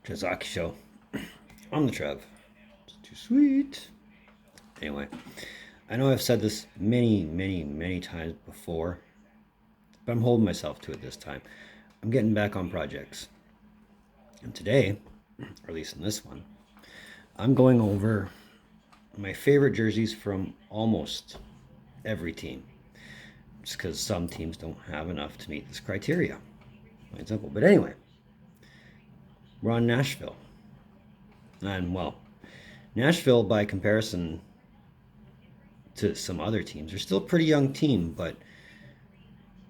Trevs Show. I'm the Trev. It's too sweet. Anyway, I know I've said this many times before, but I'm holding myself to it this time. I'm getting back on projects. And today, or at least in this one, I'm going over my favorite jerseys from almost every team. Just because some teams don't have enough to meet this criteria. Plain and simple. But anyway, we're on Nashville. And well, Nashville, by comparison to some other teams, they're still a pretty young team, but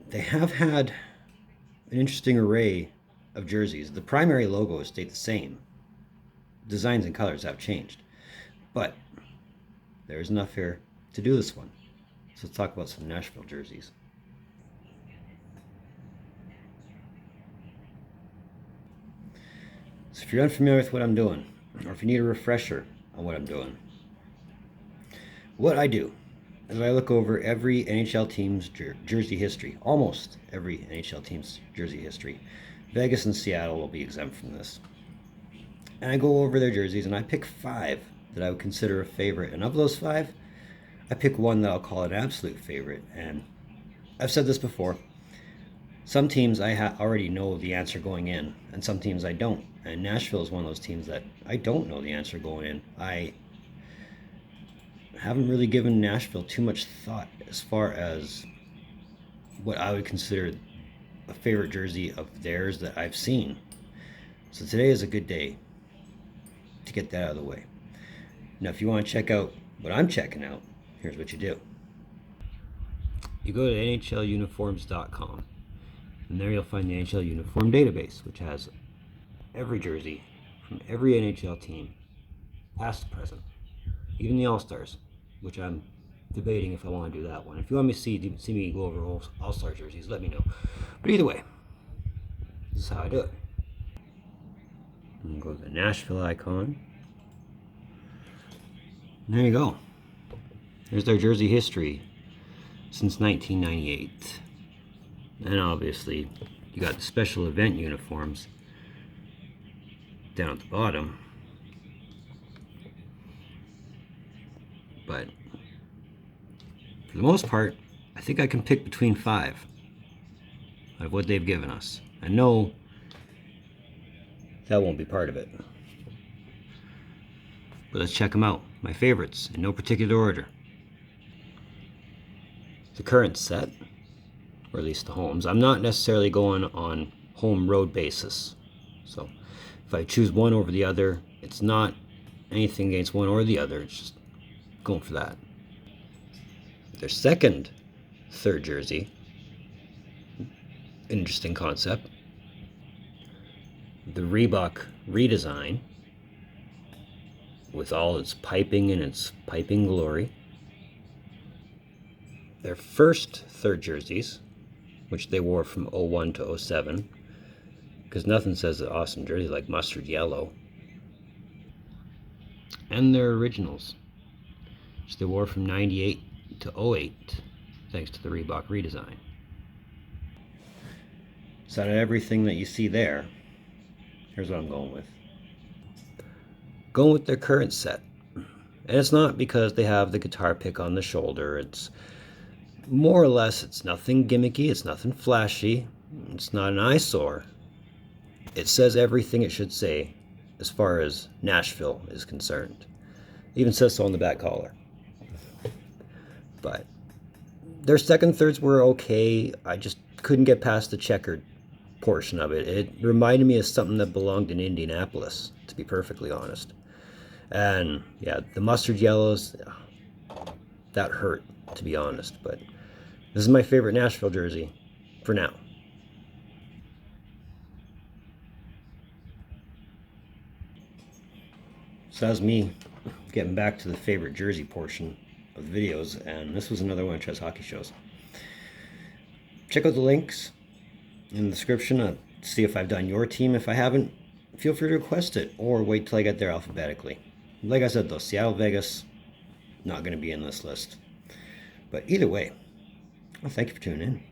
they have had an interesting array of jerseys. The primary logo has stayed the same. Designs and colors have changed. But there's enough here to do this one. So let's talk about some Nashville jerseys. So if you're unfamiliar with what I'm doing, or if you need a refresher on what I'm doing, what I do is I look over every NHL team's jersey history, almost every NHL team's jersey history. Vegas and Seattle will be exempt from this. And I go over their jerseys and I pick 5 that I would consider a favorite. And of those 5, I pick one that I'll call an absolute favorite. And I've said this before. Some teams I already know the answer going in, and some teams I don't. And Nashville is one of those teams that I don't know the answer going in. I haven't really given Nashville too much thought as far as what I would consider a favorite jersey of theirs that I've seen. So today is a good day to get that out of the way. Now, if you want to check out what I'm checking out, here's what you do. You go to NHLuniforms.com. And there you'll find the NHL uniform database, which has every jersey from every NHL team, past to present, even the All-Stars, which I'm debating if I want to do that one. If you want me to see me go over All-Star jerseys, let me know. But either way, this is how I do it. And go to the Nashville icon. And there you go. There's their jersey history since 1998. And obviously, you got the special event uniforms down at the bottom. But for the most part, I think I can pick between 5 out of what they've given us. I know that won't be part of it. But let's check them out. My favorites, in no particular order. The current set, or at least the homes. I'm not necessarily going on home road basis. So if I choose one over the other, it's not anything against one or the other. It's just going for that. Their third jersey, interesting concept. The Reebok redesign with all its piping and its piping glory. Their first third jerseys, which they wore from 01 to 07, because nothing says an awesome jersey like mustard yellow. And their originals, which they wore from 98 to 08, thanks to the Reebok redesign. So out of everything that you see there, here's what I'm going with. Going with their current set. And it's not because they have the guitar pick on the shoulder. It's more or less, it's nothing gimmicky, it's nothing flashy, it's not an eyesore. It says everything it should say as far as Nashville is concerned. It even says so on the back collar. But their second thirds were okay. I just couldn't get past the checkered portion of it. It reminded me of something that belonged in Indianapolis, to be perfectly honest. And yeah, the mustard yellows, that hurt, to be honest. But this is my favorite Nashville jersey for now. So that was me getting back to the favorite jersey portion of the videos, and this was another one of Trev's hockey shows. Check out the links in the description to see if I've done your team. If I haven't, feel free to request it, or wait till I get there alphabetically. Like I said though, Seattle, Vegas, not going to be in this list. But either way, well, thank you for tuning in.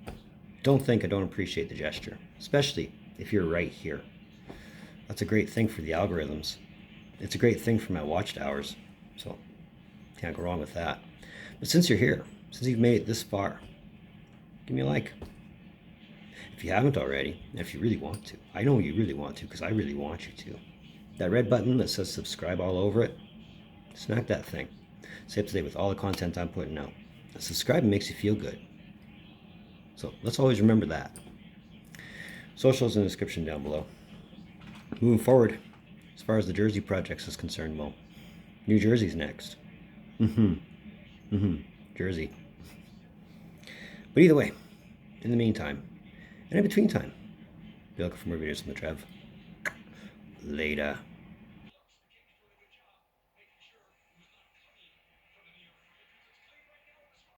Don't think I don't appreciate the gesture, especially if you're right here. That's a great thing for the algorithms. It's a great thing for my watched hours. So can't go wrong with that. But since you're here, since you've made it this far, give me a like. If you haven't already, and if you really want to, I know you really want to because I really want you to. That red button that says subscribe all over it, smack that thing. Stay up to date with all the content I'm putting out. Subscribing makes you feel good. So let's always remember that. Socials in the description down below. Moving forward, as far as the Jersey projects is concerned, well, New Jersey's next. Jersey. But either way, in the meantime, and in between time, be looking for more videos from the Trev. Later.